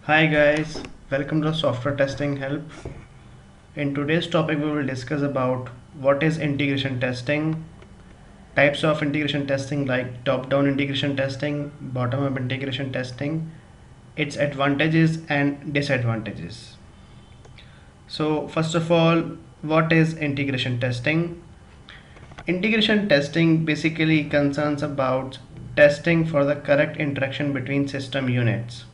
Hi guys, welcome to Software Testing Help. In today's topic we will discuss about what is integration testing, types of integration testing like top-down integration testing, bottom-up integration testing, its advantages and disadvantages. So first of all, what is integration testing? Integration testing basically concerns about testing for the correct interaction between system units.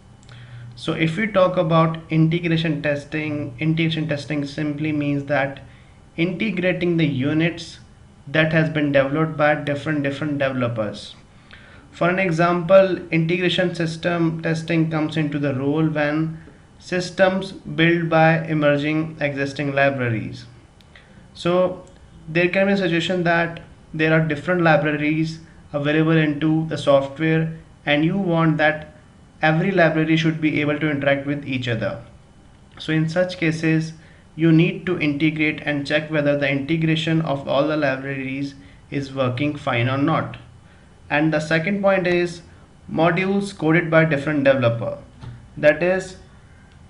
So if we talk about integration testing simply means that integrating the units that has been developed by different developers. For an example, integration system testing comes into the role when systems built by emerging existing libraries. So there can be a suggestion that there are different libraries available into the software and you want that every library should be able to interact with each other. So in such cases, you need to integrate and check whether the integration of all the libraries is working fine or not. And the second point is modules coded by different developer. That is,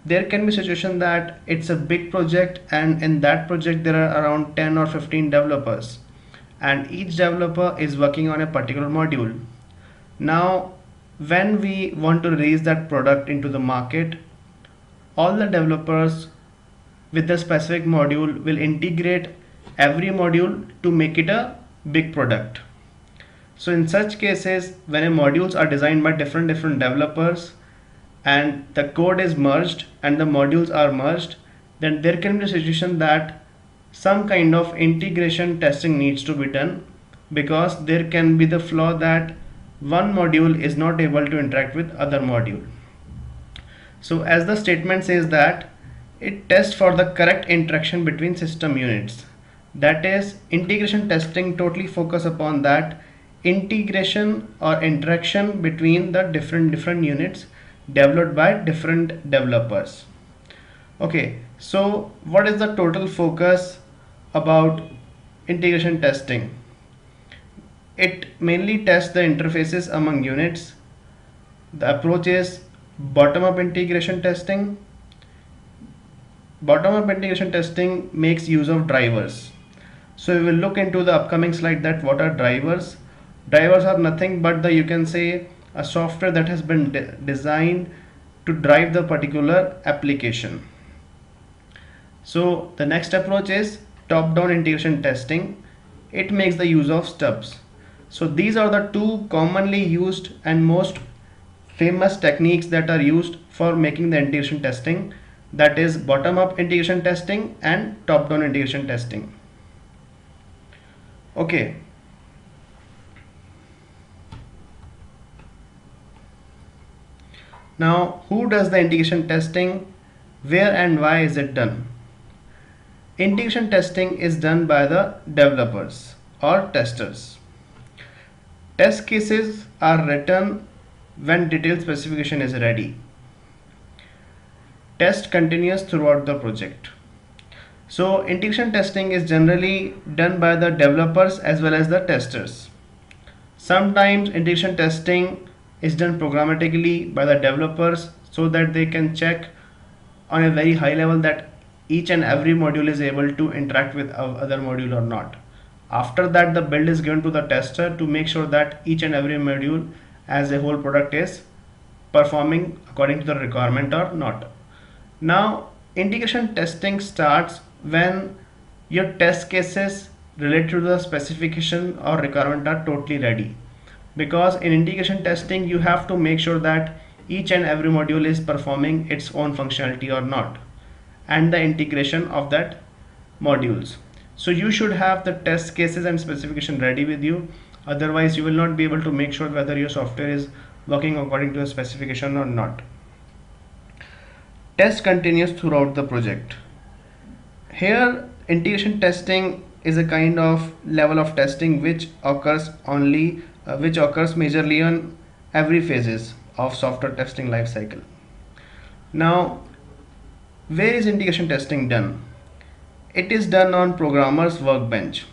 there can be a situation that it's a big project and in that project there are around 10 or 15 developers and each developer is working on a particular module. Now when we want to release that product into the market, all the developers with the specific module will integrate every module to make it a big product. So in such cases, when modules are designed by different developers and the code is merged and the modules are merged, then there can be a situation that some kind of integration testing needs to be done, because there can be the flaw that one module is not able to interact with other module. So as the statement says that it tests for the correct interaction between system units. That is, integration testing totally focus upon that integration or interaction between the different units developed by different developers. Okay, so what is the total focus about integration testing? It mainly tests the interfaces among units. The approach is bottom-up integration testing. Bottom-up integration testing makes use of drivers. So we will look into the upcoming slide that what are drivers. Drivers are nothing but you can say a software that has been designed to drive the particular application. So the next approach is top-down integration testing. It makes the use of stubs. So these are the two commonly used and most famous techniques that are used for making the integration testing, that is bottom-up integration testing and top-down integration testing. Okay. Now, who does the integration testing? Where and why is it done? Integration testing is done by the developers or testers. Test cases are written when detailed specification is ready. Test continues throughout the project. So integration testing is generally done by the developers as well as the testers. Sometimes integration testing is done programmatically by the developers so that they can check on a very high level that each and every module is able to interact with other module or not. After that, the build is given to the tester to make sure that each and every module as a whole product is performing according to the requirement or not. Now, integration testing starts when your test cases related to the specification or requirement are totally ready. Because in integration testing, you have to make sure that each and every module is performing its own functionality or not, and the integration of that modules. So you should have the test cases and specification ready with you. Otherwise, you will not be able to make sure whether your software is working according to the specification or not. Test continues throughout the project. Here, integration testing is a kind of level of testing which occurs majorly on every phases of software testing lifecycle. Now, where is integration testing done? It is done on programmer's workbench.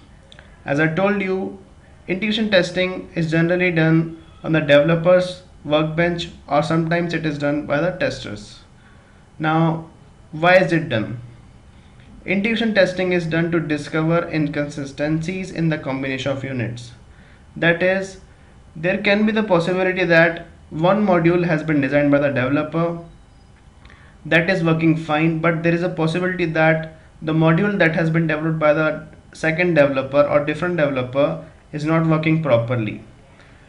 As I told you, integration testing is generally done on the developer's workbench, or sometimes it is done by the testers. Now, why is it done? Integration testing is done to discover inconsistencies in the combination of units. That is, there can be the possibility that one module has been designed by the developer that is working fine, but there is a possibility that the module that has been developed by the second developer or different developer is not working properly.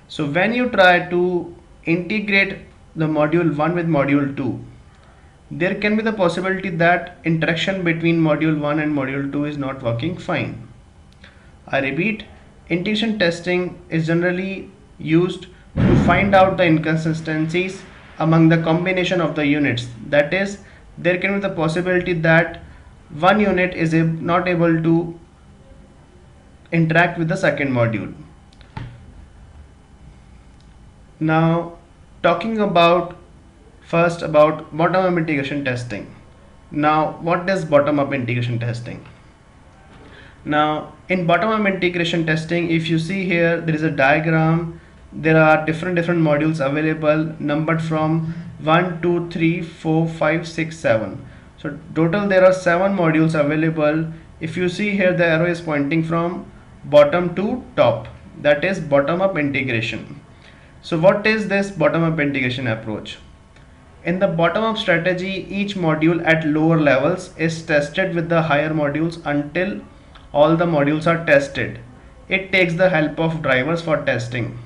So when you try to integrate the module 1 with module 2, there can be the possibility that interaction between module 1 and module 2 is not working fine. I repeat, integration testing is generally used to find out the inconsistencies among the combination of the units. That is, there can be the possibility that one unit is not able to interact with the second module. Now, talking about first about bottom-up integration testing. Now, what is bottom-up integration testing? Now, in bottom-up integration testing, if you see here, there is a diagram. There are different modules available, numbered from 1, 2, 3, 4, 5, 6, 7. So total there are 7 modules available. If you see here, the arrow is pointing from bottom to top. That is bottom-up integration. So what is this bottom-up integration approach? In the bottom-up strategy, each module at lower levels is tested with the higher modules until all the modules are tested. It takes the help of drivers for testing.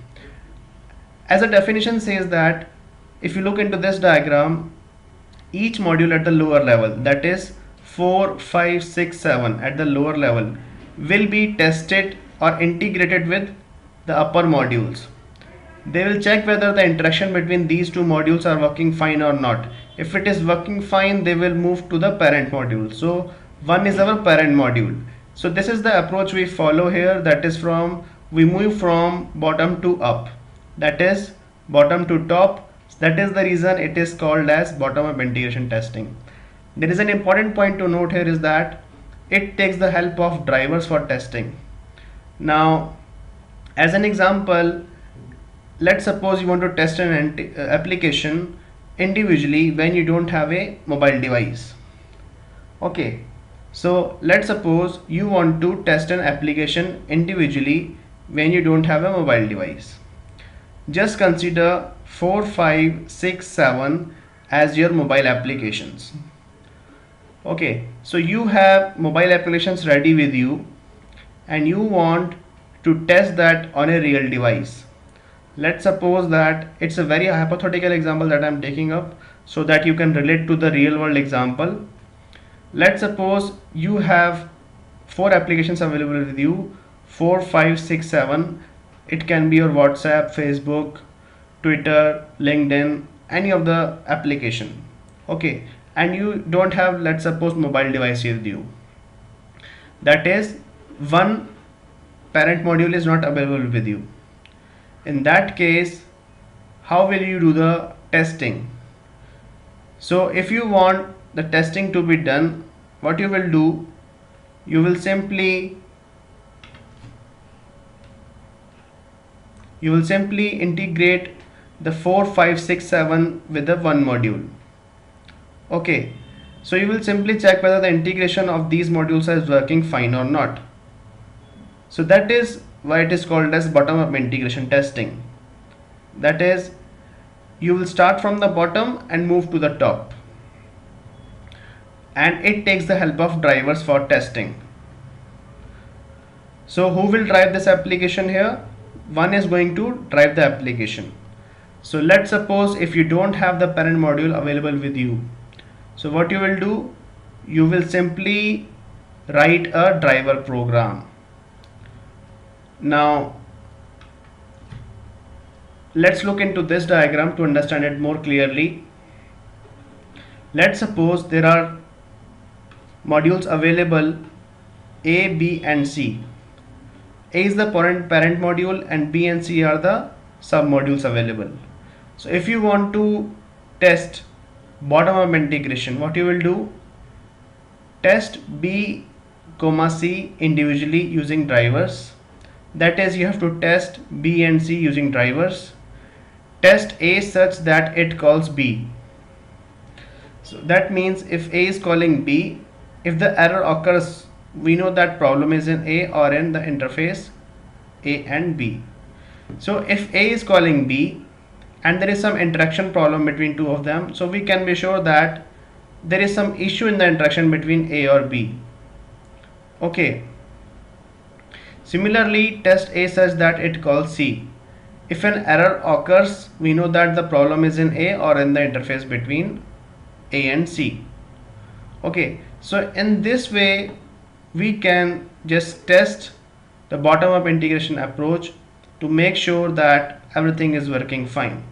As a definition says that if you look into this diagram, each module at the lower level, that is 4, 5, 6, 7 at the lower level, will be tested or integrated with the upper modules. They will check whether the interaction between these two modules are working fine or not. If it is working fine, they will move to the parent module. So 1 is our parent module. So this is the approach we follow here. That is we move from bottom to up. That is bottom to top. That is the reason it is called as bottom-up integration testing. There is an important point to note here is that it takes the help of drivers for testing. Now, as an example, let's suppose you want to test an application individually when you don't have a mobile device. Okay, so let's suppose you want to test an application individually when you don't have a mobile device. Just consider 4, 5, 6, 7 as your mobile applications. Okay, so you have mobile applications ready with you and you want to test that on a real device. Let's suppose that it's a very hypothetical example that I'm taking up so that you can relate to the real world example. Let's suppose you have 4 applications available with you, 4, 5, 6, 7. It can be your WhatsApp, Facebook, Twitter, LinkedIn, any of the application. Okay, and you don't have, let's suppose, mobile device with you. That is, one parent module is not available with you. In that case, how will you do the testing? So if you want the testing to be done, what you will do, you will simply integrate the 4, 5, 6, 7 with the one module. Okay, so you will simply check whether the integration of these modules is working fine or not. So that is why it is called as bottom-up integration testing. That is, you will start from the bottom and move to the top, and it takes the help of drivers for testing. So who will drive this application here? One is going to drive the application. So let's suppose if you don't have the parent module available with you, so what you will do, you will simply write a driver program. Now let's look into this diagram to understand it more clearly. Let's suppose there are modules available A, B and C. A is the parent module and B and C are the sub modules available. So if you want to test bottom-up integration, what you will do, test B, C individually using drivers. That is, you have to test B and C using drivers. Test A such that it calls B. So that means if A is calling B, if the error occurs, we know that problem is in A or in the interface A and B. So if A is calling B and there is some interaction problem between two of them, so we can be sure that there is some issue in the interaction between A or B. Okay. Similarly, test A says that it calls C. If an error occurs, we know that the problem is in A or in the interface between A and C. Okay, so in this way we can just test the bottom-up integration approach to make sure that everything is working fine.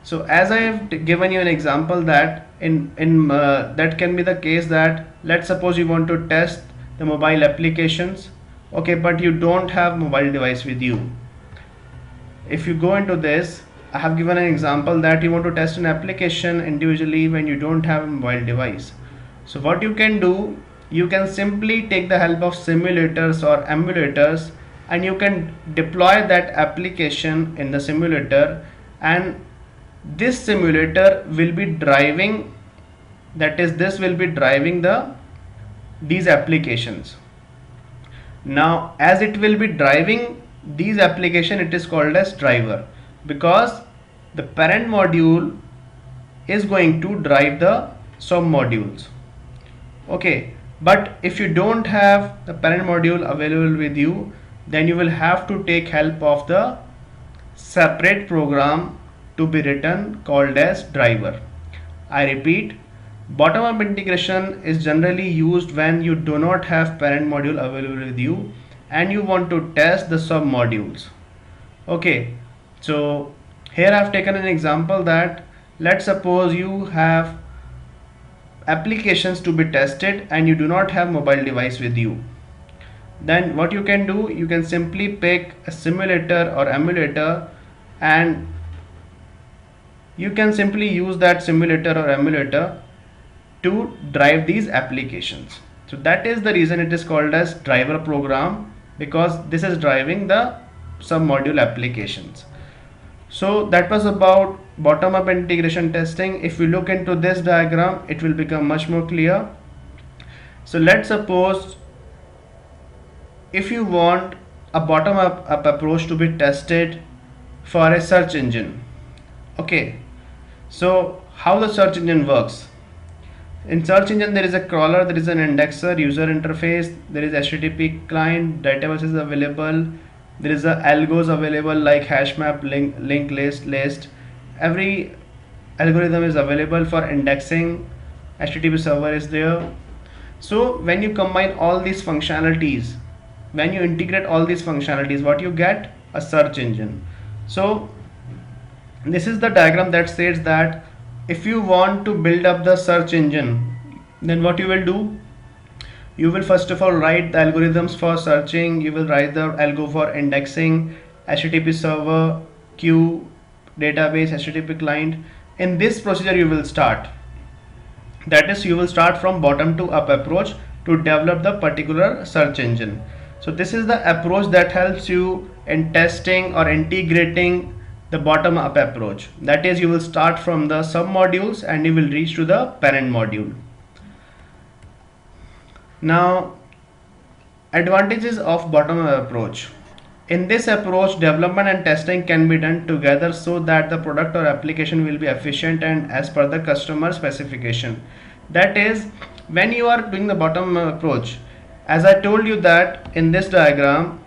So as I have given you an example that that can be the case that let's suppose you want to test the mobile applications, okay, but you don't have mobile device with you. If you go into this, I have given an example that you want to test an application individually when you don't have a mobile device. So what you can do, you can simply take the help of simulators or emulators and you can deploy that application in the simulator, and this simulator will be driving, that is, this will be driving these applications. Now as it will be driving these application, it is called as driver, because the parent module is going to drive the sub modules. Okay, but if you don't have the parent module available with you, then you will have to take help of the separate program to be written called as driver. I repeat, bottom-up integration is generally used when you do not have parent module available with you and you want to test the sub modules. Okay, so here I have taken an example that let's suppose you have applications to be tested and you do not have mobile device with you. Then what you can do, you can simply pick a simulator or emulator and you can simply use that simulator or emulator to drive these applications. So that is the reason it is called as driver program, because this is driving the sub module applications. So that was about bottom-up integration testing. If we look into this diagram, it will become much more clear. So let's suppose if you want a bottom-up approach to be tested for a search engine. Okay, so how the search engine works? In search engine there is a crawler, there is an indexer, user interface, there is HTTP client, database is available, there is a algos available like hash map, link list. Every algorithm is available for indexing. HTTP server is there. So when you combine all these functionalities, when you integrate all these functionalities, what you get? A search engine. So this is the diagram that says that if you want to build up the search engine, then what you will do? You will first of all write the algorithms for searching, you will write the algo for indexing, HTTP server, queue, database, HTTP client. In this procedure you will start. That is, you will start from bottom to up approach to develop the particular search engine. So this is the approach that helps you in testing or integrating the bottom-up approach. That is, you will start from the sub modules and you will reach to the parent module. Now, advantages of bottom-up approach. In this approach, development and testing can be done together so that the product or application will be efficient and as per the customer specification. That is, when you are doing the bottom-up approach, as I told you that in this diagram,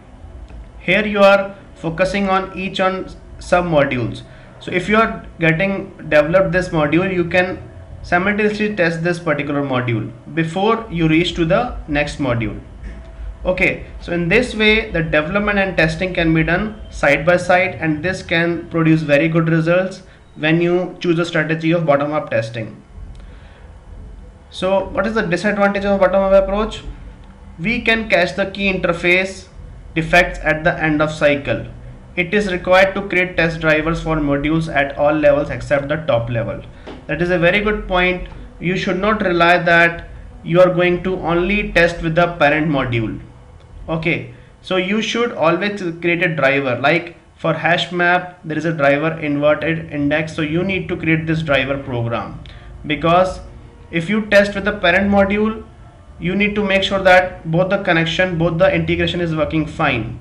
here you are focusing on each on sub modules. So if you are developed this module, you can simultaneously test this particular module before you reach to the next module. Okay, so in this way the development and testing can be done side by side, and this can produce very good results when you choose a strategy of bottom-up testing. So what is the disadvantage of bottom-up approach? We can catch the key interface defects at the end of cycle. It is required to create test drivers for modules at all levels except the top level. That is a very good point. You should not rely that you are going to only test with the parent module. Okay, so you should always create a driver. Like for hash map, there is a driver inverted index, so you need to create this driver program, because If you test with the parent module, you need to make sure that both the integration is working fine.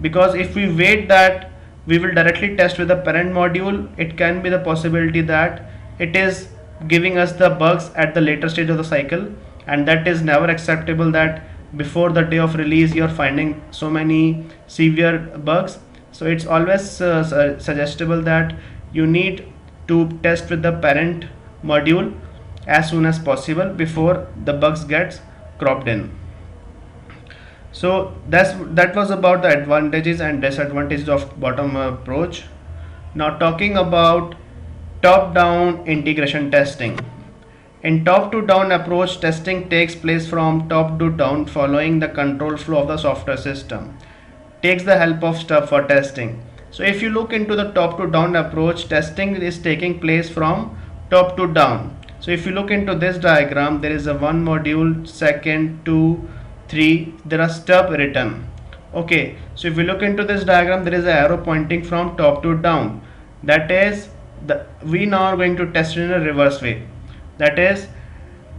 Because if we wait that we will directly test with the parent module, it can be the possibility that it is giving us the bugs at the later stage of the cycle, and that is never acceptable, that before the day of release you're finding so many severe bugs. So it's always suggestible that you need to test with the parent module as soon as possible before the bugs gets cropped in. So that was about the advantages and disadvantages of BottomUp approach. Now talking about top-down integration testing. In top-to-down approach, testing takes place from top to down following the control flow of the software system. Takes the help of stub for testing. So if you look into the top-to-down approach, testing is taking place from top to down. So if you look into this diagram, there is a one module, second, 2, 3, there are stub written. Okay, so if we look into this diagram, there is an arrow pointing from top to down. That is, we now are going to test in a reverse way. That is,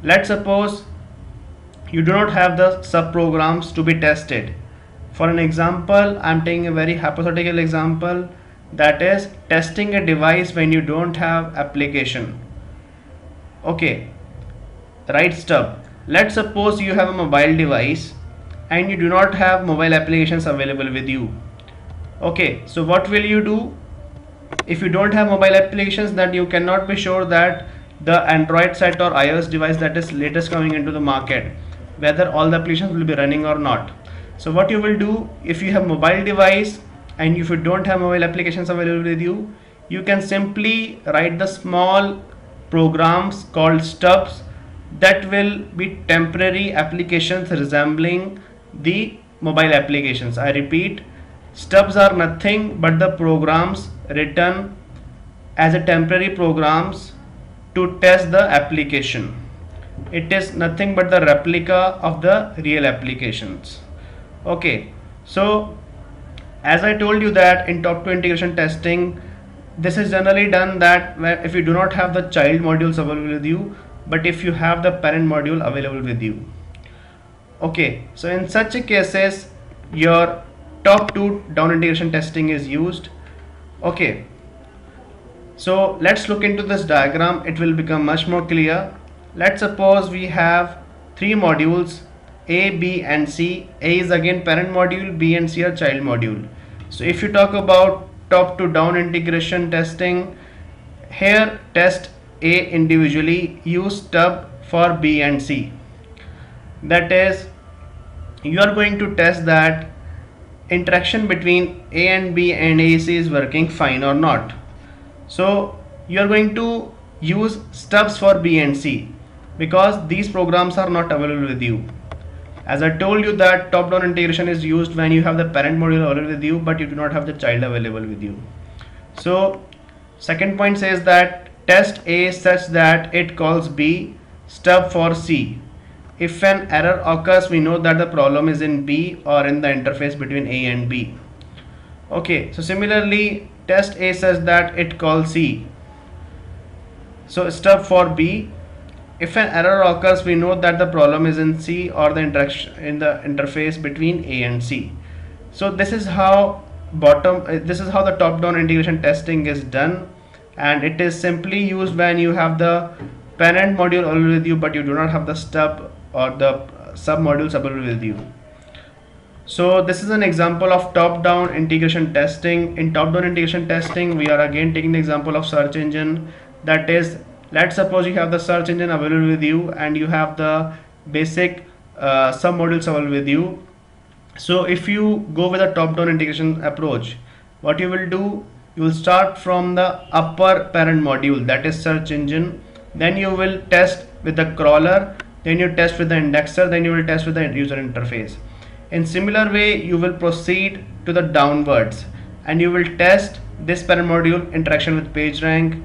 let's suppose you do not have the sub programs to be tested. For an example, I am taking a very hypothetical example, that is testing a device when you don't have application. Okay, right stub. Let's suppose you have a mobile device and you do not have mobile applications available with you. Okay, so what will you do? If you don't have mobile applications, then you cannot be sure that the Android set or iOS device that is latest coming into the market, whether all the applications will be running or not. So what you will do, if you have mobile device and if you don't have mobile applications available with you, you can simply write the small programs called stubs that will be temporary applications resembling the mobile applications. I repeat, stubs are nothing but the programs written as a temporary programs to test the application. It is nothing but the replica of the real applications. Okay, so as I told you that in top 2 integration testing, this is generally done that if you do not have the child modules available with you, but if you have the parent module available with you. Okay, so in such cases your top 2 down integration testing is used. Okay, so let's look into this diagram, it will become much more clear. Let's suppose we have 3 modules, A, B and C. A is again parent module, B and C are child module. So if you talk about top to down integration testing, here test A individually, use stub for B and C. That is, you are going to test that interaction between A and B and A, C is working fine or not. So you are going to use stubs for B and C because these programs are not available with you. As I told you that top-down integration is used when you have the parent module available with you but you do not have the child available with you. So second point says that test A such that it calls B, stub for C. If an error occurs, we know that the problem is in B or in the interface between A and B. Okay, so similarly test A says that it calls C, so stub for B. If an error occurs, we know that the problem is in C or the interaction in the interface between A and C. So this is how the top-down integration testing is done, and it is simply used when you have the parent module available with you but you do not have the stub or the sub modules available with you. So this is an example of top-down integration testing. In top-down integration testing, we are again taking the example of search engine. That is, let's suppose you have the search engine available with you and you have the basic sub modules available with you. So if you go with a top-down integration approach, what you will do, you will start from the upper parent module, that is search engine, then you will test with the crawler, then you test with the indexer, then you will test with the user interface. In similar way, you will proceed to the downwards and you will test this parent module interaction with PageRank,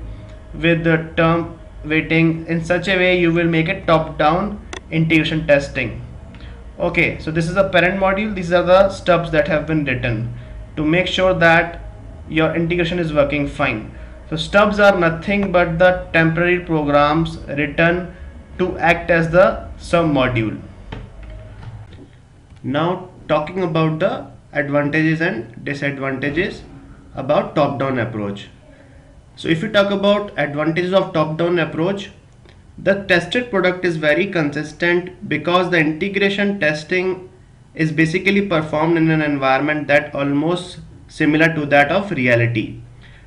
with the term weighting. In such a way you will make it top-down integration testing. Okay, so this is a parent module, these are the stubs that have been written to make sure that your integration is working fine. So stubs are nothing but the temporary programs written to act as the sum module. Now talking about the advantages and disadvantages about top-down approach. So if you talk about advantages of top-down approach, the tested product is very consistent because the integration testing is basically performed in an environment that almost similar to that of reality.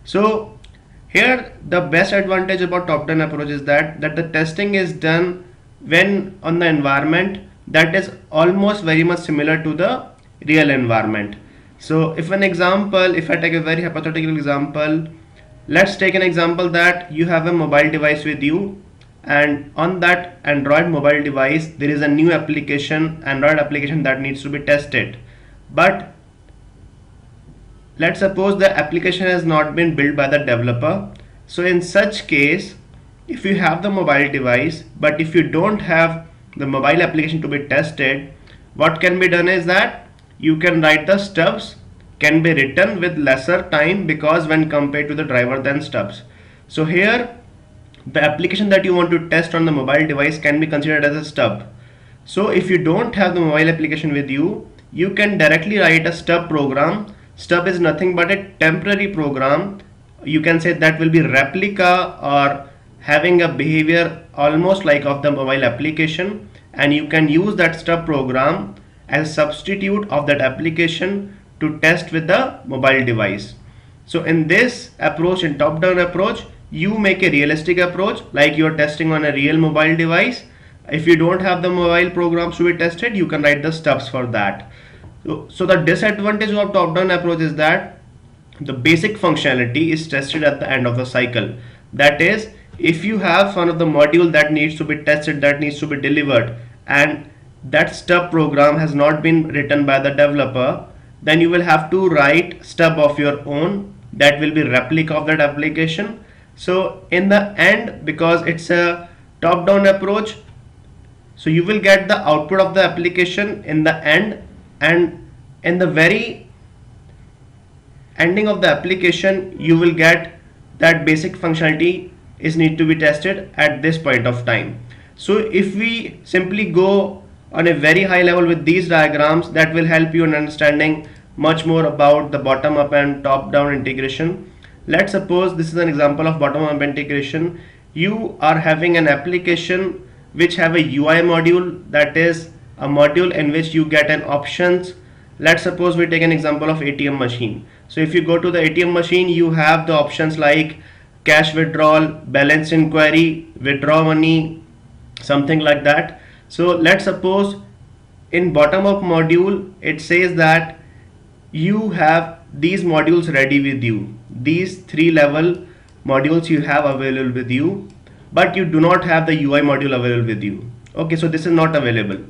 So here the best advantage about top-down approach is that the testing is done when on the environment that is almost very much similar to the real environment. So if I take a very hypothetical example, let's take an example that you have a mobile device with you, and on that Android mobile device there is a new Android application that needs to be tested. But let's suppose the application has not been built by the developer. So in such case, if you have the mobile device but if you don't have the mobile application to be tested, what can be done is that you can write the stubs can be written with lesser time, because when compared to the driver than stubs. So here the application that you want to test on the mobile device can be considered as a stub. So if you don't have the mobile application with you, you can directly write a stub program. Stub is nothing but a temporary program. You can say that will be replica or having a behavior almost like of the mobile application, and you can use that stub program as a substitute of that application to test with the mobile device. So in this approach, in top-down approach, you make a realistic approach like you are testing on a real mobile device. If you don't have the mobile programs to be tested, you can write the stubs for that. So the disadvantage of top-down approach is that the basic functionality is tested at the end of the cycle. That is, if you have one of the module that needs to be tested, that needs to be delivered, and that stub program has not been written by the developer, then you will have to write stub of your own that will be replica of that application. So in the end, because it's a top-down approach, so you will get the output of the application in the end, and in the very ending of the application you will get that basic functionality is need to be tested at this point of time. So if we simply go on a very high level with these diagrams, that will help you in understanding much more about the bottom-up and top-down integration. Let's suppose this is an example of bottom-up integration. You are having an application which have a UI module, that is a module in which you get an options. Let's suppose we take an example of ATM machine. So if you go to the ATM machine, you have the options like cash withdrawal, balance inquiry, withdraw money, something like that. So let's suppose in bottom-up module it says that you have these modules ready with you, these 3-level modules you have available with you, but you do not have the UI module available with you. Okay, so this is not available.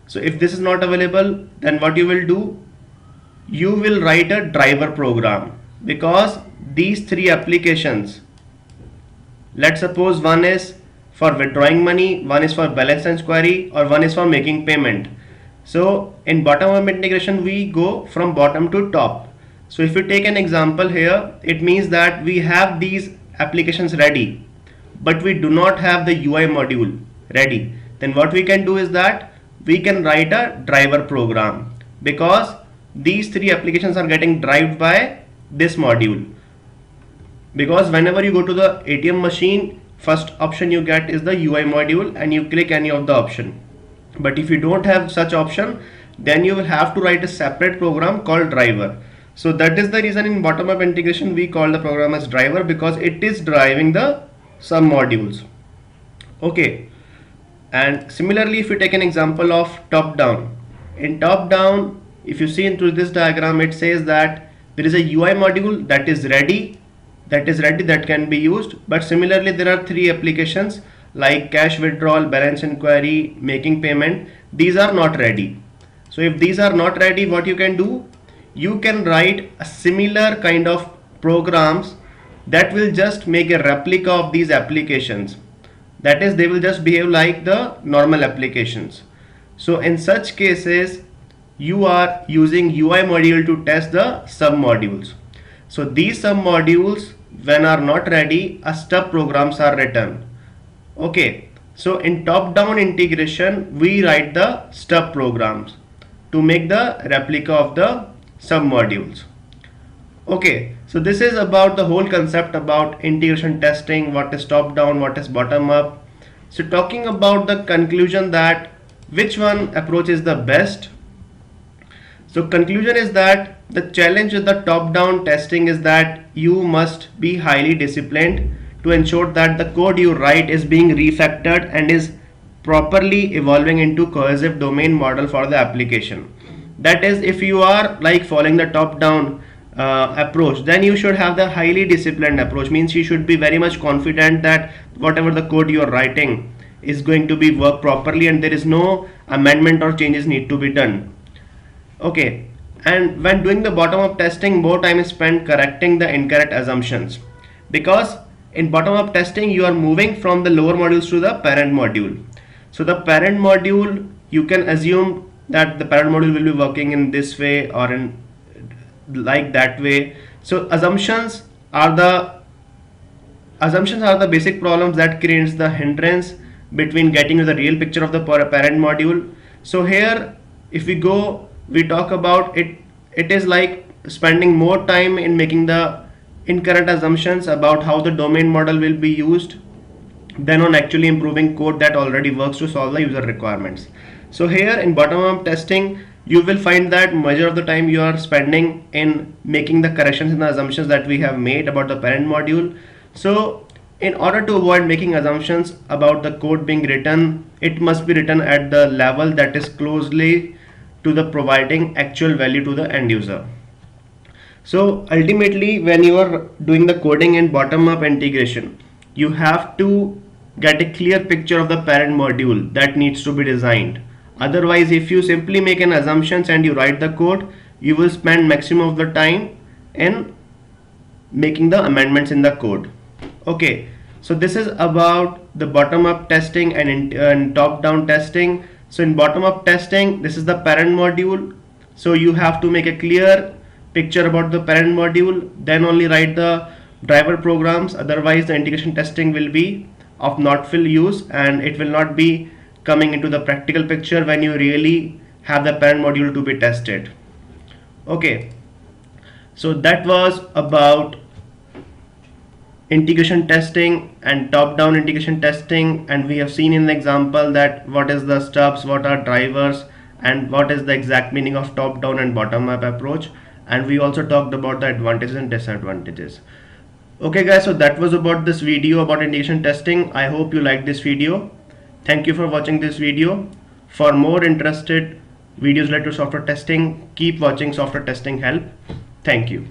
So if this is not available, then what you will do, you will write a driver program, because these 3 applications, let's suppose one is for withdrawing money, one is for balance inquiry, or one is for making payment. So in bottom-up integration we go from bottom to top. So if you take an example here, it means that we have these applications ready but we do not have the UI module ready. Then what we can do is that we can write a driver program, because these 3 applications are getting driven by this module. Because whenever you go to the ATM machine, first option you get is the UI module and you click any of the option. But if you don't have such option, then you will have to write a separate program called driver. So that is the reason in bottom-up integration we call the program as driver, because it is driving the some modules. Okay, and similarly if you take an example of top-down, in top-down if you see into this diagram, it says that there is a UI module that is ready that can be used, but similarly there are 3 applications like cash withdrawal, balance inquiry, making payment. These are not ready. So if these are not ready, what you can do, you can write a similar kind of programs that will just make a replica of these applications. That is, they will just behave like the normal applications. So in such cases you are using UI module to test the sub modules. So these sub modules, when are not ready, a stub programs are written. Okay, So in top-down integration, we write the stub programs to make the replica of the submodules. Okay, so this is about the whole concept about integration testing, what is top-down, what is bottom-up. So talking about the conclusion that which one approach is the best. So conclusion is that the challenge with the top-down testing is that you must be highly disciplined to ensure that the code you write is being refactored and is properly evolving into cohesive domain model for the application. That is, if you are like following the top-down approach, then you should have the highly disciplined approach. Means you should be very much confident that whatever the code you are writing is going to be work properly and there is no amendment or changes need to be done. Okay, and when doing the bottom-up testing, more time is spent correcting the incorrect assumptions, because in bottom-up testing you are moving from the lower modules to the parent module. So the parent module, you can assume that the parent module will be working in this way or in like that way. So assumptions are the basic problems that creates the hindrance between getting to the real picture of the parent module. So here if we talk about it, it is like spending more time in making the incorrect assumptions about how the domain model will be used than on actually improving code that already works to solve the user requirements. So here in bottom-up testing, you will find that major of the time you are spending in making the corrections in the assumptions that we have made about the parent module. So in order to avoid making assumptions about the code being written, it must be written at the level that is closely to the providing actual value to the end user. So ultimately, when you are doing the coding in bottom-up integration, you have to get a clear picture of the parent module that needs to be designed. Otherwise, if you simply make an assumptions and you write the code, you will spend maximum of the time in making the amendments in the code. Okay, so this is about the bottom-up testing and top-down testing. So in bottom-up testing, this is the parent module. So you have to make a clear picture about the parent module, then only write the driver programs. Otherwise, the integration testing will be of not full use and it will not be coming into the practical picture when you really have the parent module to be tested. Okay, so that was about integration testing and top-down integration testing, and we have seen in the example that what is the stubs, what are drivers, and what is the exact meaning of top-down and bottom-up approach, and we also talked about the advantages and disadvantages. Okay guys, so that was about this video about integration testing. I hope you liked this video. Thank you for watching this video. For more interested videos related to software testing, keep watching Software Testing Help. Thank you.